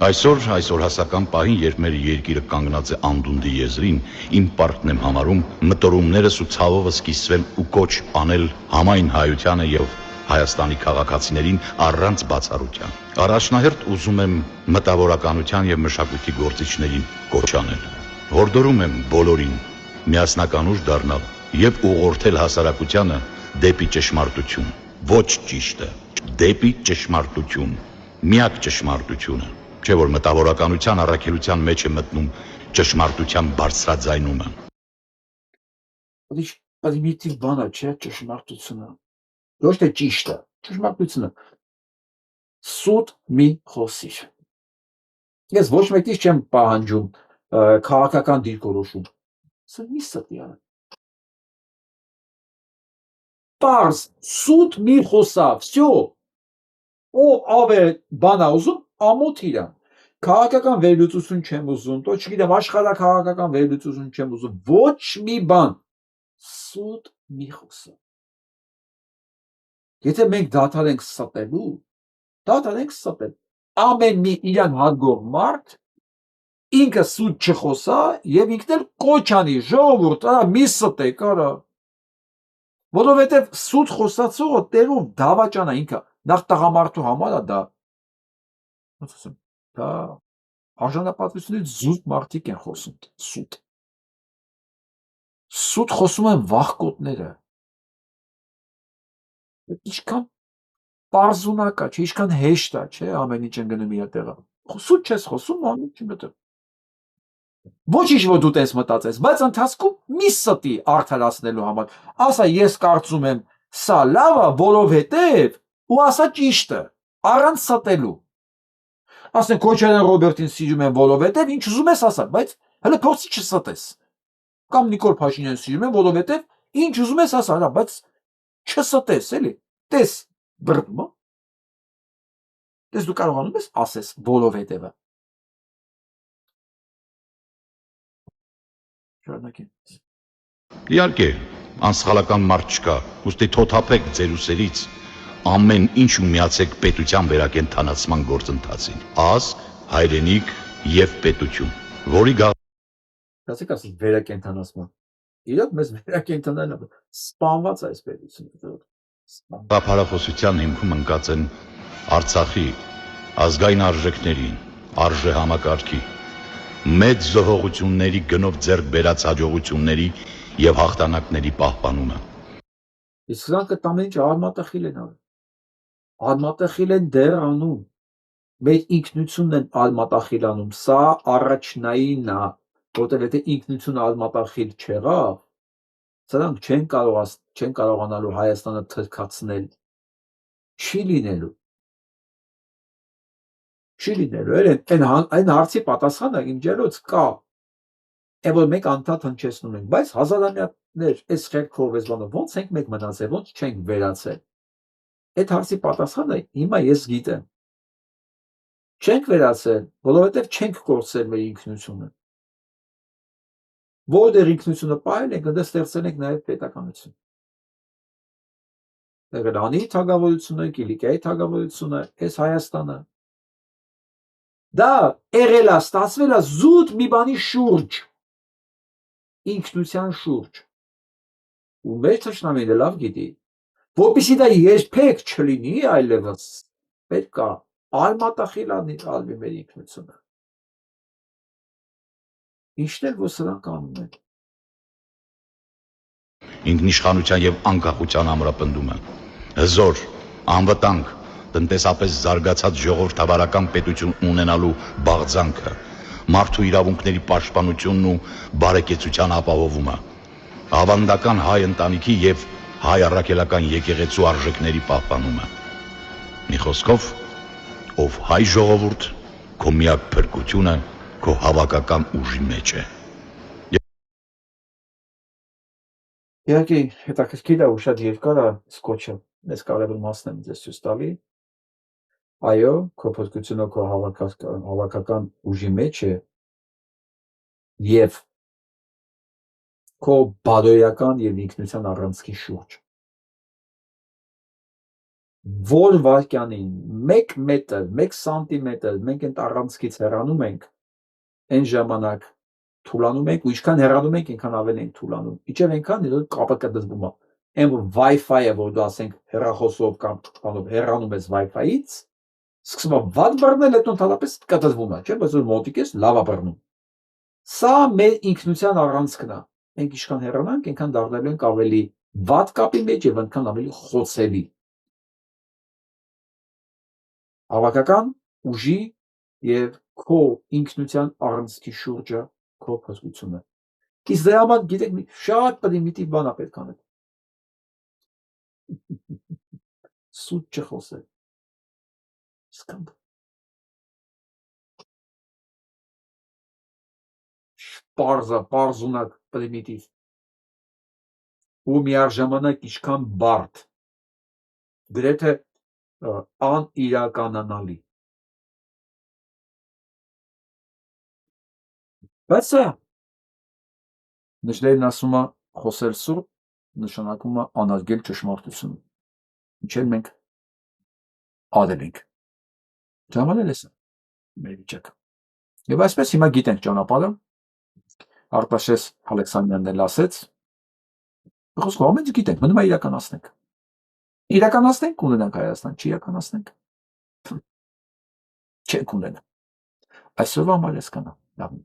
Այսօր հասական պահին, երբ մեր երկիրը կանգնած է անդունդի եզրին, իմ պարտքն եմ համարում մտորումներս ու ցավովս կիսվել ու կոչ անել համայն հայությանը եւ Հայաստանի քաղաքացիներին առանց բացառության։ Առաջնահերթ ուզում եմ մտավորականության եւ մշակույթի գործիչներին կոչ անել։ Հորդորում եմ բոլորին միասնական ուժ դառնալ եւ ուղղորդել հասարակությանը դեպի ճշմարտություն, ոչ ճիշտը, դեպի ճշմարտություն, միակ ճշմարտությունը։ Չէ՞ որ մտավորականության առաքելության մեջ է մտնում ճշմարտության բարձրաձայնումը։ Պրիմիտիվ բան է, չէ՞, ճշմարտությունը։ Ոչ թե ճիշտը, ճշմարտությունը։ Սուտ մի խոսիր։ Ես ոչ մեկից չեմ պահանջում քաղաքական դիրքորոշում։ Սա մի ստի է։ Պարզ, սուտ մի խոսա, всё։ Ով ավե բան է ուզում, ամոթ իրան։ Քաղաքական վերլուծություն չեմ ուզում, то չգիտեմ, աշխարհակաղակական վերլուծություն չեմ ուզում, ոչ մի բան։ Սուտ մի խոսա։ Եթե մենք դադարենք ստելու, դադարենք ստել։ Ամեն մի իրան հարգող մարդ ինքը սուտ չխոսա եւ ինքն էլ կոչ անի, ժողովուրդ, արա մի ստեք, արա։ Որովհետեւ սուտ խոսացողը տեղով դավաճան է ինքը, նախ տղամարդու համար է դա։ Ոնց ասեմ, դա արժանապատվությունից զուտ մարդիկ են խոսում, սուտ։ Սուտ խոսում են վախկոտները։ Ինչքան պարզունակ է, չէ, ինչքան հեշտ է, չէ, ամեն ինչ են գնում իր տեղը։ Սուտ չես խոսում, ամեն ինչ մտը։ Ոչինչ որ դու տես մտածես, բայց ընթացքում մի ստի արդարացնելու համար։ Ասա, ես կարծում եմ, սա լավ է, որովհետև ու ասա ճիշտը, առանց ստելու։ Ասենք Քոչարյան Ռոբերտին սիրում եմ, որովհետև ինչ ուզում ես ասա, բայց հələ փորձի չստես։ Կամ Նիկոլ Փաշինյանին սիրում եմ, որովհետև ինչ ուզում ես ասա, հələ, բայց չստես, էլի։ Տես բռնումա։ Տես դու կարողանում ես ասես որովհետև։ Շարունակենք։ Իհարկե, անսխալական մարդ չկա, ուստի թոթափեք ձեր ուսերից ամեն ինչ ու միացեք պետության վերակենդանացման գործընթացին։ Ազգ, հայրենիք եւ պետություն, որի Դասեք ասես վերակենդանացման։ Իրոք մեզ վերակենդանալն է սպանված այս պետությունը։ գաղափարախոսության հիմքում ընկած են Արցախի ազգային արժեքների, արժեհամակարգի, մեծ զոհողությունների գնով ձեռք բերած հաջողությունների եւ հաղթանակների պահպանումը։ Իսկ սրանք ամեն ինչ արմատախիլ են անում։ Արմատախիլ են դեռ անում։ Մեր ինքնությունն են արմատախիլ անում։ Սա առաջնայինն է, որտեղ եթե ինքնությունը արմատախիլ չեղավ, սրանք չեն կարողանալու Հայաստանը թրքացնել։ Չի լինելու։ Չի լինելու։ Այն հարցի պատասխանը իմ ջերոց կա։ Այն որ մենք անդադ հնչեցնում ենք, բայց հազարամյակներ այս խելքով այս բանով ոնց ենք մենք մնացել, ոնց չենք վերացել։ Այդ հարցի պատասխանը հիմա ես գիտեմ։ Չենք վերացել, որովհետև չենք կորցրել մեր ինքնությունը։ Որտեղ ինքնությունը պահել ենք, այնտեղ ստեղծել ենք նաև պետականություն։ Ղրանի թագավորությունը, Կիլիկիայի թագավորությունը, այս Հայաստանը։ Դա եղել է, ստացվել է զուտ մի բանի շուրջ, ինքնության շուրջ։ Ու մեր թշնամին լավ գիտի, որպեսզի դա երբեք չլինի այլևս, պետք է արմատախիլ ալվի մեր ինքնությունը։ Ինչն էլ որ սրանք անում են։ ինքնիշխանության եւ անկախության ամրապնդումը, հզոր, անվտանգ, տնտեսապես զարգացած ժողովրդավարական պետություն ունենալու բաղձանքը, մարդու իրավունքների պաշտպանությունն ու բարեկեցության ապահովումը, ավանդական հայ ընտանիքի եւ հայ առաքելական եկեղեցու արժեքների պահպանումը։ Մի խոսքով, ով հայ ժողովուրդ, քո միակ փրկությունը քո հավաքական ուժի մեջ է։ Իհարկե, հետաքրքիր է ու շատ երկար է սկոչը, այս կարևոր մասն եմ ձեզ ցույց տալի։ Այո, քո փրկությունը քո հավաքական ուժի մեջ է եւ քո բարոյական եւ ինքնության առանցքի շուրջ։ որ վարկյանին 1 մետր, 1 սանտիմետր մենք այդ առանցքից հեռանում ենք, այն ժամանակ թուլանում ենք, ու ինչքան հեռանում ենք, այնքան ավելի ենք թուլանում։ Իջև այնքան, որ կապը կդզվում է։ Այն որ Wi-Fi-ը, որ դու ասենք հեռախոսով կամ ճանապարհով հեռանում ես Wi-Fi-ից, սկսում է վատ բռնել, հետո ընդհանրապես կդզվում է, չէ՞, բայց որ մոտիկ ես, լավ է բռնում։ Սա մեր ինքնության առանցքն է։ Մենք ինչքան հեռանանք, այնքան դառնալու ենք ավելի վատ կապի մեջ եւ այնքան ավելի խոցելի։ Հավաքական ուժի եւ քո ինքնության առանցքի շուրջը քո փոփոխությունը։ Իսկ դրա համար գիտեք շատ պրիմիտիվ բան է պետք անել։ Սուտ չխոսել։ Սկամբ։ Պարզունակ պրիմիտիվ։ Ու միաժամանակ ինչքան բարդ, գրեթե անիրականանալի։ Բայց սա Նժդեհն ասում է խոսել սուրբ նշանակում է անարգել ճշմարտությունը։ Ինչեր մենք արել ենք։ Ժամանել է սա մեր վիճակը։ Եվ այսպես հիմա գիտենք ճանապարհը։ Արտաշես Ալեքսանդրյանն էլ ասեց, խոսքով ամեն ինչ գիտենք, մնում է իրականացնենք։ Իրականացնենք ունենանք Հայաստան, չիրականացնենք։ Չենք ունենա։ Այսօրվա համար էս կանա։ Լավ։